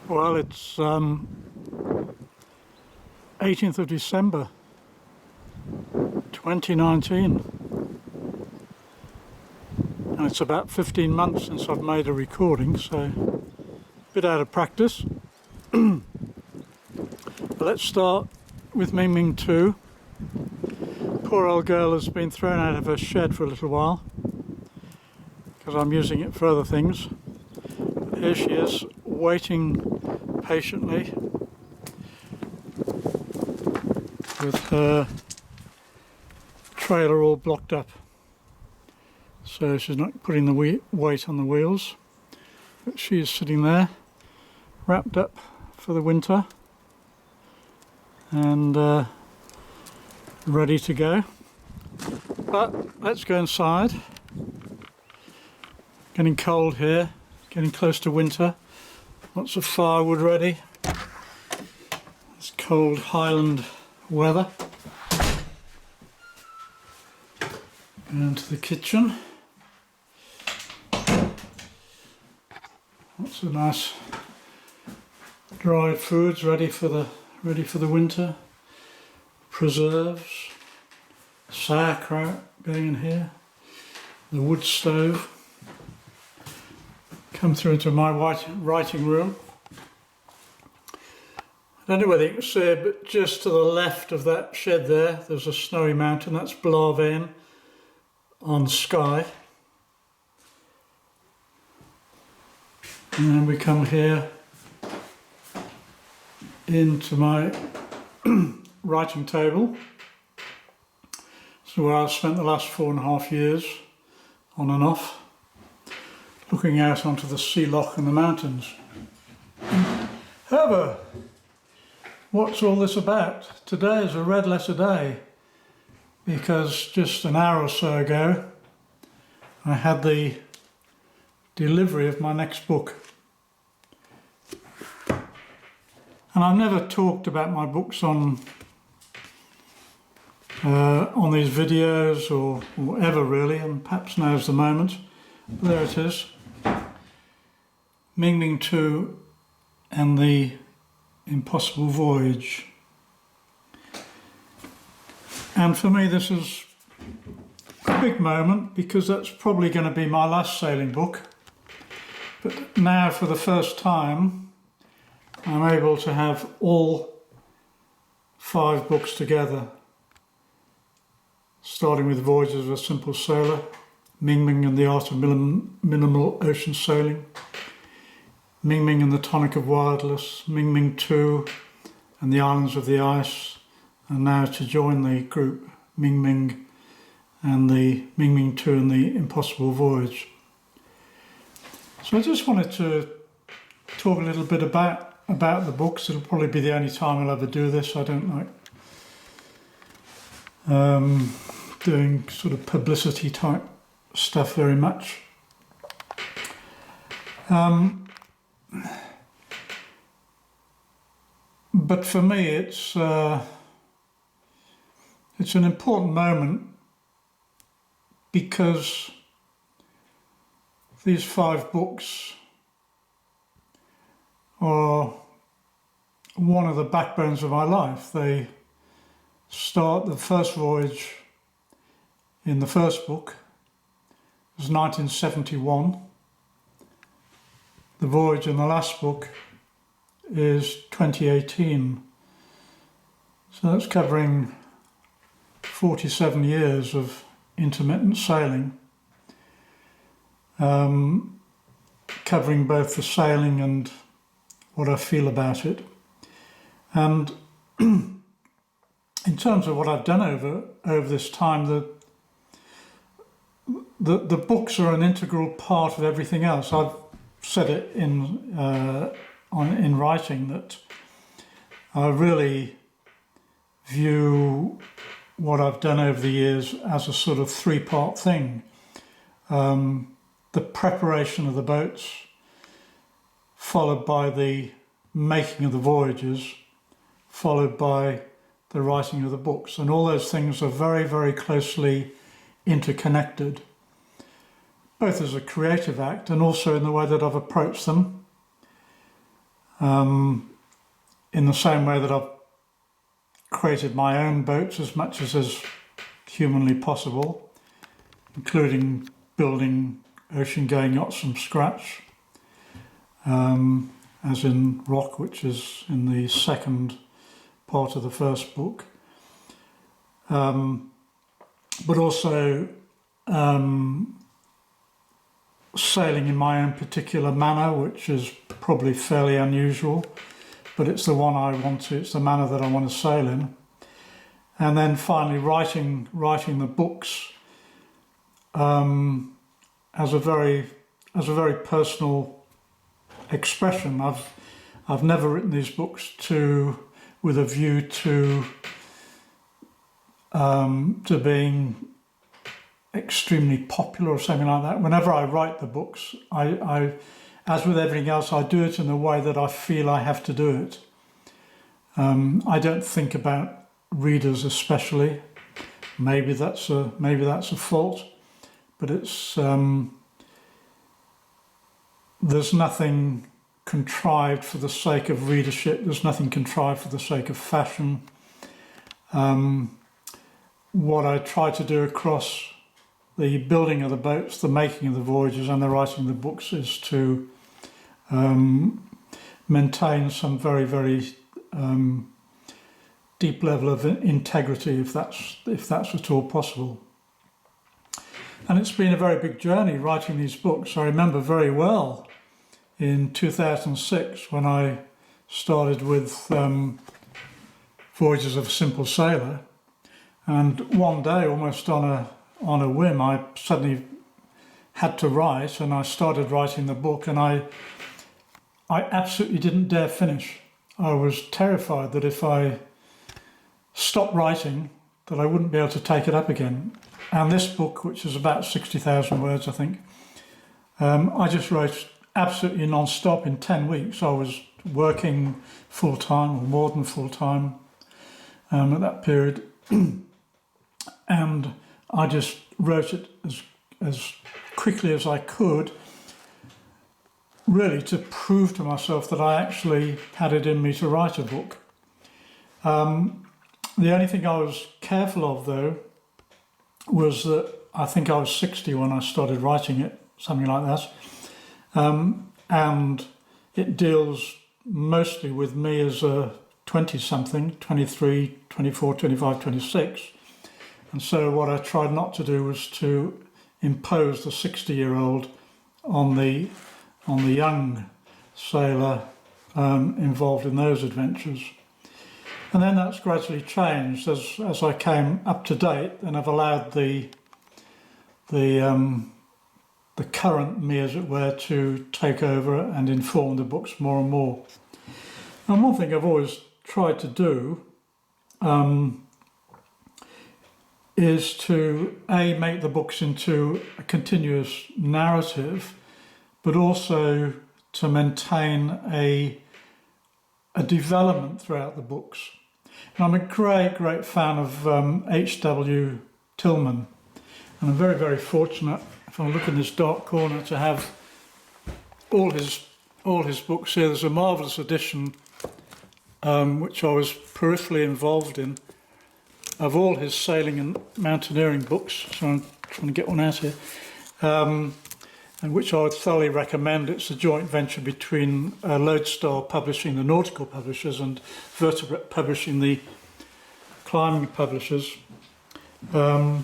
Well, it's 18th of December 2019, and it's about 15 months since I've made a recording, so a bit out of practice. But let's start with Mingming II. Poor old girl has been thrown out of her shed for a little while because I'm using it for other things. But here she is, waiting patiently with her trailer all blocked up, so she's not putting the weight on the wheels, but she's sitting there wrapped up for the winter and ready to go. But let's go inside. Getting cold here, getting close to winter. Lots of firewood ready. It's cold Highland weather. Going to the kitchen. Lots of nice dried foods ready for the winter. Preserves, sauerkraut going in here. The wood stove. Come through into my writing room. I don't know whether you can see it, but just to the left of that shed there's a snowy mountain. That's Blaven on Skye. And then we come here into my writing table. This is where I've spent the last 4.5 years, on and off, looking out onto the sea loch and the mountains. However, what's all this about? Today is a red letter day because just an hour or so ago I had the delivery of my next book. And I've never talked about my books on these videos or ever really, and perhaps now's the moment. But there it is. Mingming II and the Impossible Voyage. And for me this is a big moment because that's probably going to be my last sailing book. But now for the first time I'm able to have all 5 books together. Starting with Voyages of a Simple Sailor, Mingming and the Art of Minimal Ocean Sailing, Mingming and the Tonic of Wildness, Mingming II and the Islands of the Ice, and now to join the group, Mingming and the Mingming II and the Impossible Voyage. So I just wanted to talk a little bit about the books. It'll probably be the only time I'll ever do this. I don't like doing sort of publicity type stuff very much. But for me it's an important moment because these 5 books are one of the backbones of my life. They start the first voyage in the first book. It was 1971. The voyage in the last book is 2018. So that's covering 47 years of intermittent sailing, covering both the sailing and what I feel about it. And in terms of what I've done over this time, the books are an integral part of everything else. I've said it in writing that I really view what I've done over the years as a sort of 3-part thing. The preparation of the boats, followed by the making of the voyages, followed by the writing of the books. And all those things are very, very closely interconnected, both as a creative act and also in the way that I've approached them. in the same way that I've created my own boats as much as is humanly possible, including building ocean-going yachts from scratch, as in Rock, which is in the second part of the first book. But also sailing in my own particular manner, which is probably fairly unusual, but it's the one I want to, it's the manner that I want to sail in. And then finally writing the books as a very personal expression. I've never written these books with a view to being extremely popular or something like that. Whenever I write the books, I as with everything else, I do it in the way that I feel I have to do it. I don't think about readers especially. Maybe that's a fault, but it's there's nothing contrived for the sake of readership. There's nothing contrived for the sake of fashion. What I try to do across the building of the boats, the making of the voyages, and the writing of the books is to maintain some very, very deep level of integrity, if that's at all possible. And it's been a very big journey writing these books. I remember very well in 2006 when I started with Voyages of a Simple Sailor, and one day, almost on a whim, I suddenly had to write, and I started writing the book, and I absolutely didn't dare finish. I was terrified that if I stopped writing, that I wouldn't be able to take it up again. And this book, which is about 60,000 words, I think, I just wrote absolutely non-stop in 10 weeks. I was working full-time, or more than full-time, at that period. And I just wrote it as quickly as I could, really to prove to myself that I actually had it in me to write a book. The only thing I was careful of, though, was that I think I was 60 when I started writing it, something like that. And it deals mostly with me as a 20-something, 23, 24, 25, 26. And so what I tried not to do was to impose the 60-year-old on the young sailor involved in those adventures. And then that's gradually changed as I came up to date, and I've allowed the current me, as it were, to take over and inform the books more and more. And one thing I've always tried to do is to make the books into a continuous narrative, but also to maintain a development throughout the books. And I'm a great fan of H.W. Tillman, and I'm very, very fortunate, if I look in this dark corner, to have all his books here. There's a marvellous edition which I was peripherally involved in, of all his sailing and mountaineering books, so I'm trying to get one out here, and which I would thoroughly recommend. It's a joint venture between Lodestar Publishing, the nautical publishers, and Vertebrate Publishing, the climbing publishers. I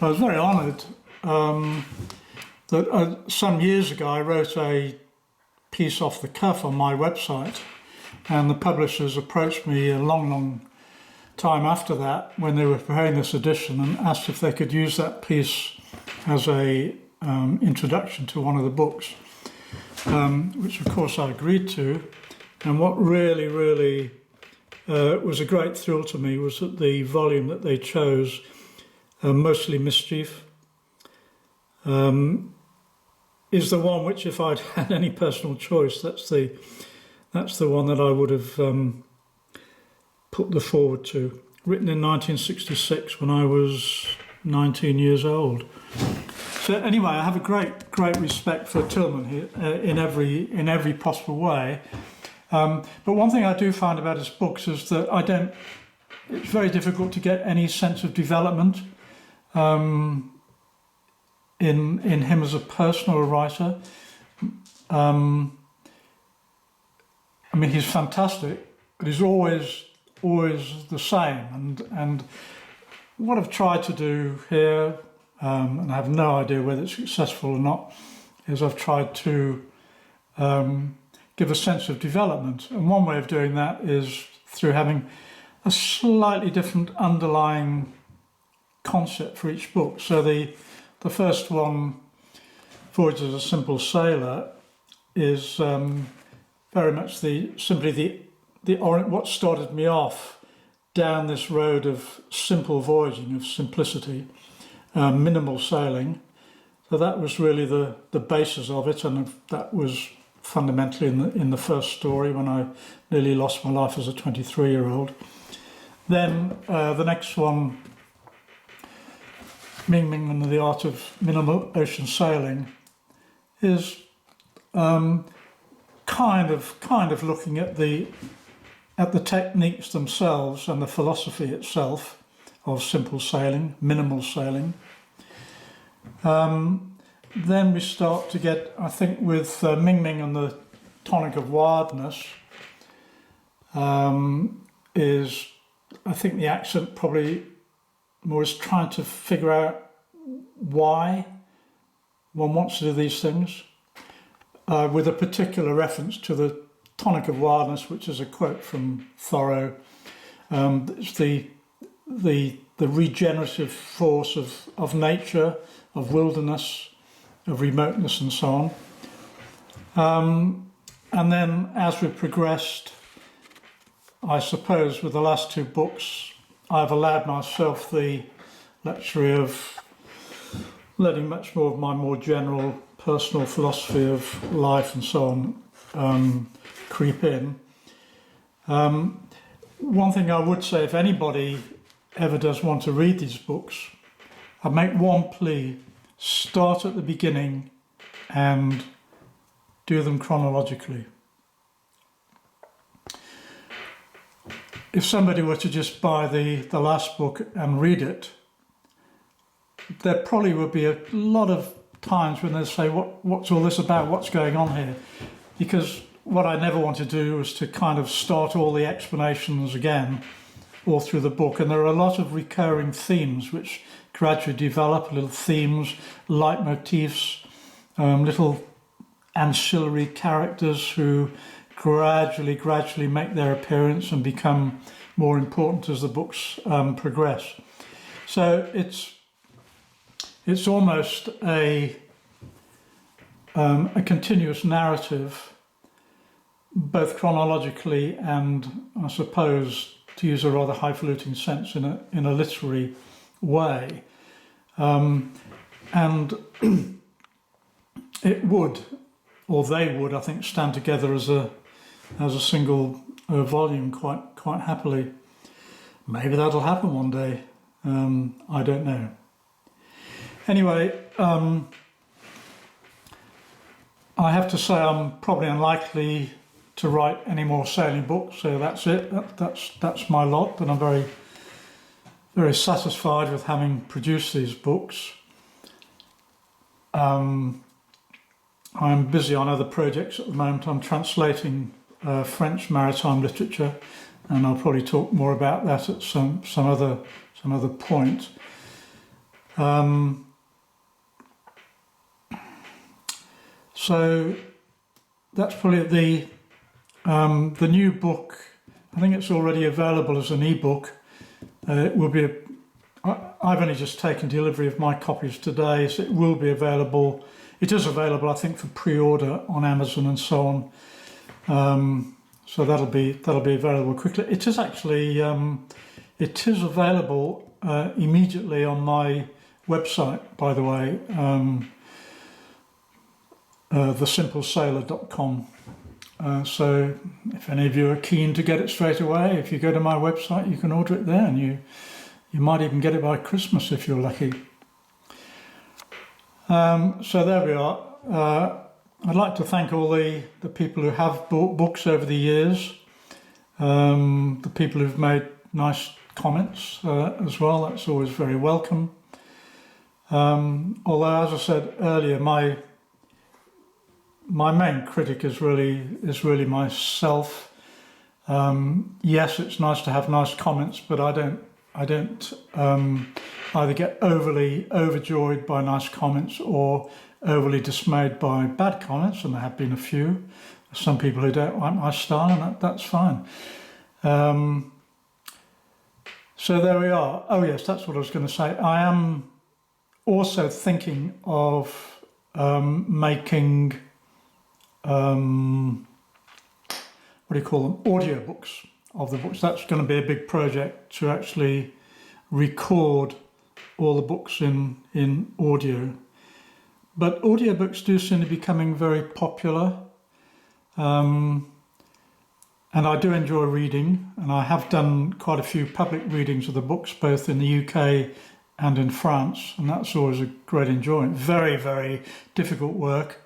was very honoured that some years ago I wrote a piece off the cuff on my website, and the publishers approached me a long time after that, when they were preparing this edition, and asked if they could use that piece as a introduction to one of the books, which of course I agreed to. And what really was a great thrill to me was that the volume that they chose, Mostly Mischief, is the one which, if I'd had any personal choice, that's the one that I would have put the forward to. Written in 1966 when I was 19 years old. So anyway, I have a great respect for Tillman here in every possible way, But one thing I do find about his books is that it's very difficult to get any sense of development in him as a person or a writer. I mean, he's fantastic, but he's always the same. And what I've tried to do here, and I have no idea whether it's successful or not, is I've tried to give a sense of development. And one way of doing that is through having a slightly different underlying concept for each book. So the first one, Voyage as a Simple Sailor, is very much what started me off down this road of simple voyaging, of simplicity, minimal sailing. So that was really the basis of it, and that was fundamentally in the first story when I nearly lost my life as a 23-year-old. Then the next one, Mingming and the Art of Minimal Ocean Sailing, is kind of looking at the techniques themselves and the philosophy itself of simple sailing, minimal sailing. Then we start to get, I think, with Mingming and the Tonic of Wildness, is, I think the accent probably more is trying to figure out why one wants to do these things, with a particular reference to the Tonic of Wildness, which is a quote from Thoreau. It's the regenerative force of nature, of wilderness, of remoteness, and so on. And then as we've progressed, I suppose with the last two books, I've allowed myself the luxury of letting much more of my more general personal philosophy of life and so on creep in. One thing I would say, if anybody ever does want to read these books, I'd make one plea: start at the beginning and do them chronologically. If somebody were to just buy the last book and read it, there probably would be a lot of times when they say, what's all this about? What's going on here? Because what I never want to do is to kind of start all the explanations again all through the book. And there are a lot of recurring themes which gradually develop, little themes, leitmotifs, little ancillary characters who gradually make their appearance and become more important as the books progress. So it's almost a continuous narrative, both chronologically and, I suppose, to use a rather highfalutin sense, in a literary way. And it would, or they would, I think, stand together as a single volume quite happily. Maybe that'll happen one day. I don't know. Anyway, I have to say I'm probably unlikely to write any more sailing books, so that's it. That's my lot, but I'm very, very satisfied with having produced these books. I'm busy on other projects at the moment. I'm translating French maritime literature, and I'll probably talk more about that at some other point. So that's probably the new book. I think it's already available as an ebook. It will be. I've only just taken delivery of my copies today, so it will be available. It is available, I think, for pre-order on Amazon and so on. So that'll be available quickly. It is actually available immediately on my website, by the way, thesimplesailor.com. So if any of you are keen to get it straight away, if you go to my website, you can order it there, and you might even get it by Christmas if you're lucky. So there we are. I'd like to thank all the people who have bought books over the years, the people who've made nice comments as well. That's always very welcome. Although, as I said earlier, my main critic is really myself. Yes, it's nice to have nice comments, but I don't either get overly overjoyed by nice comments or overly dismayed by bad comments, and there have been a few. Some people who don't like my style, and that's fine. So there we are. Oh yes, that's what I was going to say. I am also thinking of making what do you call them? Audiobooks of the books. That's going to be a big project to actually record all the books in audio. But audiobooks do seem to be becoming very popular. And I do enjoy reading, and I have done quite a few public readings of the books, both in the UK and in France, and that's always a great enjoyment. Very, very difficult work,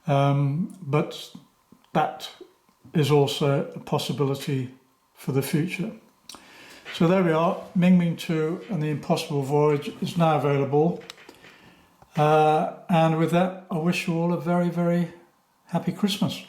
but that is also a possibility for the future. So there we are. Mingming II and the Impossible Voyage is now available. And with that, I wish you all a very, very happy Christmas.